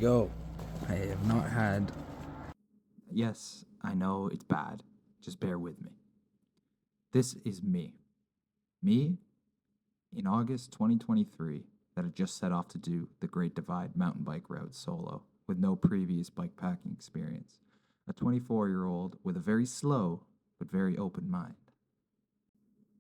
go. I have not had... Yes, I know it's bad. Just bear with me. This is me. Me in August 2023 that had just set off to do the Great Divide mountain bike route solo with no previous bikepacking experience. A 24-year-old with a very slow but very open mind.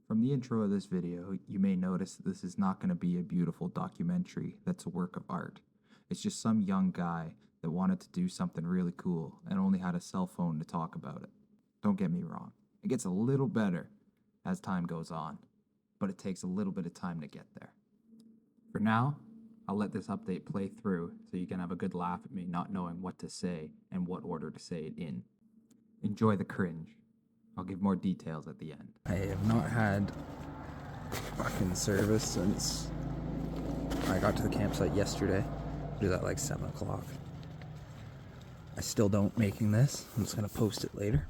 From the intro of this video, you may notice that this is not going to be a beautiful documentary that's a work of art. It's just some young guy that wanted to do something really cool and only had a cell phone to talk about it. Don't get me wrong, it gets a little better as time goes on, but it takes a little bit of time to get there. For now, I'll let this update play through so you can have a good laugh at me not knowing what to say and what order to say it in. Enjoy the cringe. I'll give more details at the end. I have not had fucking service since I got to the campsite yesterday. It was at like 7 o'clock. I still don't making this. I'm just gonna post it later.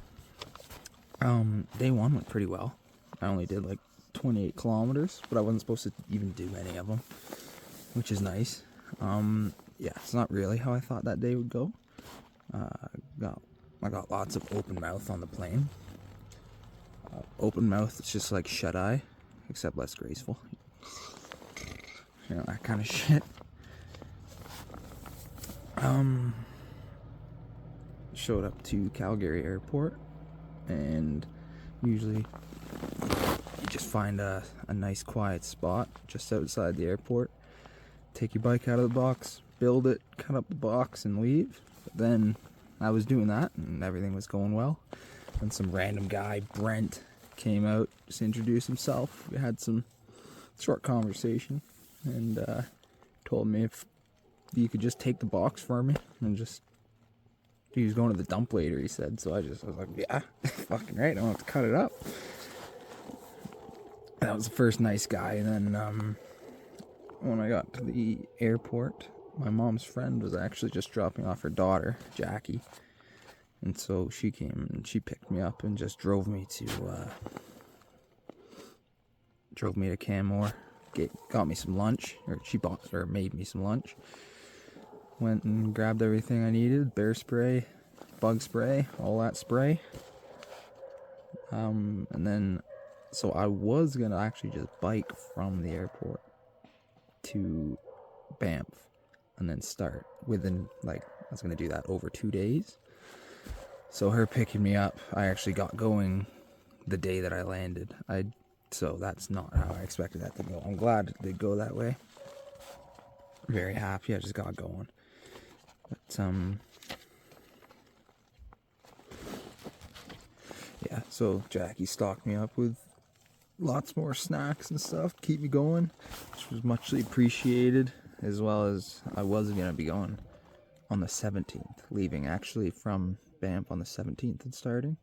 Day one went pretty well. I only did like 28 kilometers, but I wasn't supposed to even do any of them, which is nice. Yeah, it's not really how I thought that day would go. I got lots of open mouth on the plane. Open mouth, it's just like shut eye, except less graceful. You know, that kind of shit. Showed up to Calgary Airport, and usually you just find a nice quiet spot just outside the airport. Take your bike out of the box, build it, cut up the box, and leave. But then I was doing that, and everything was going well. And some random guy, Brent, came out, just introduced himself. We had some short conversation, and told me if you could just take the box for me, and just, he was going to the dump later, he said. So I was like, yeah, fucking right, I don't have to cut it up. That was the first nice guy. And then when I got to the airport, my mom's friend was actually just dropping off her daughter, Jackie. And so she came and she picked me up and just drove me to Canmore. Got me some lunch, or she made me some lunch. Went and grabbed everything I needed: bear spray, bug spray, all that spray. And then, so I was gonna actually just bike from the airport to Banff, and then start within, like, I was gonna do that over 2 days. So her picking me up, I actually got going the day that I landed. So that's not how I expected that to go. I'm glad it did go that way. Very happy I just got going. But yeah, so Jackie stocked me up with lots more snacks and stuff, keep me going, which was muchly appreciated, as well as I was gonna be going on the 17th, leaving actually from Banff on the 17th and starting,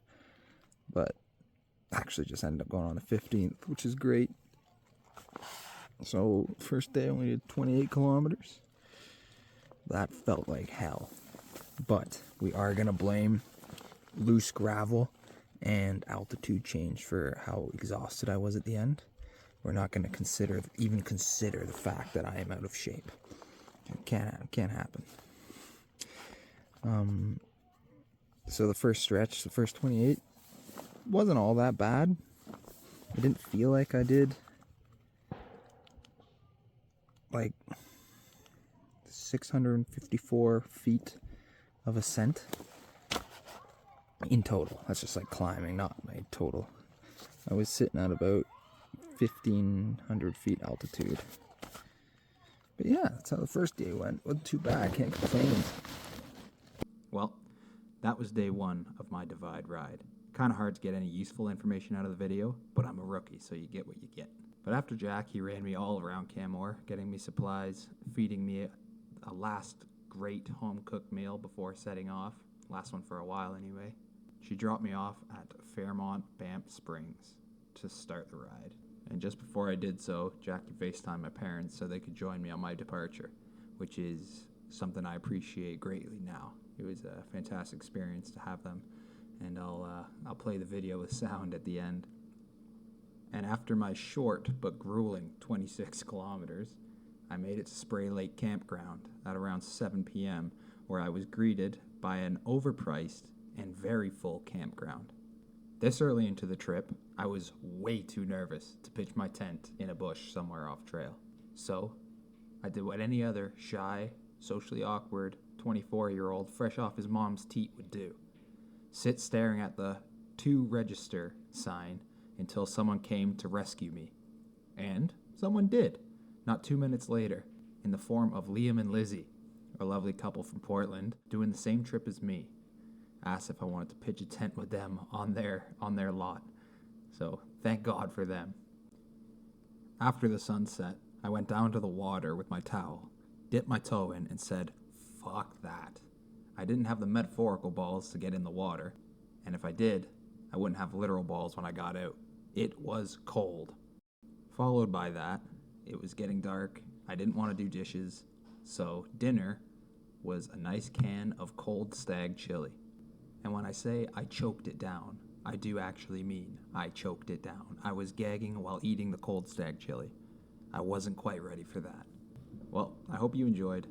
but actually just ended up going on the 15th, which is great. So first day I only did 28 kilometers. That felt like hell, but we are gonna blame loose gravel and altitude change for how exhausted I was at the end. We're not gonna even consider the fact that I am out of shape. It can't happen. So the first stretch, the first 28, wasn't all that bad. I didn't feel like I did like 654 feet of ascent in total. That's just like climbing, not my total. I was sitting at about 1,500 feet altitude. But yeah, that's how the first day went. Wasn't too bad, can't complain. Well, that was day one of my Divide ride. Kind of hard to get any useful information out of the video, but I'm a rookie, so you get what you get. But after Jack, he ran me all around Canmore, getting me supplies, feeding me a last great home-cooked meal before setting off. Last one for a while anyway. She dropped me off at Fairmont Banff Springs to start the ride. And just before I did so, Jackie FaceTimed my parents so they could join me on my departure, which is something I appreciate greatly now. It was a fantastic experience to have them, and I'll play the video with sound at the end. And after my short but grueling 26 kilometers, I made it to Spray Lake Campground at around 7 p.m., where I was greeted by an overpriced and very full campground. This early into the trip, I was way too nervous to pitch my tent in a bush somewhere off trail. So, I did what any other shy, socially awkward 24-year-old fresh off his mom's teat would do. Sit staring at the "to register" sign until someone came to rescue me. And someone did, not 2 minutes later, in the form of Liam and Lizzie, a lovely couple from Portland, doing the same trip as me. Asked if I wanted to pitch a tent with them on their lot. So, thank God for them. After the sunset, I went down to the water with my towel, dipped my toe in, and said, "Fuck that." I didn't have the metaphorical balls to get in the water, and if I did, I wouldn't have literal balls when I got out. It was cold. Followed by that, it was getting dark, I didn't want to do dishes, so dinner was a nice can of cold stag chili. And when I say I choked it down, I do actually mean I choked it down. I was gagging while eating the cold stag chili. I wasn't quite ready for that. Well, I hope you enjoyed.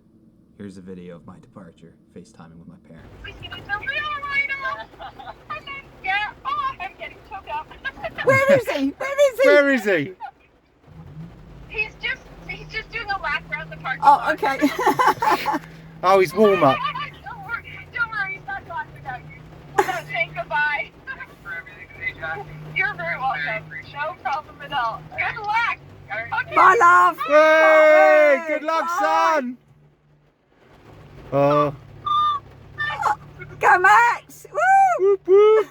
Here's a video of my departure, FaceTiming with my parents. I'm getting choked up. Where is he? Where is he? Where is he? He's just doing a lap around the parking Oh, lot. okay. Oh, he's warm up. Don't worry, he's not gone without you. Without saying goodbye. Thanks for everything today, Jackie. You're very welcome. No problem at all. Good luck. Okay. Bye, love. Hey, Bye. good luck, Bye. son. Oh. Go, Max. Woo! Whoop, whoop.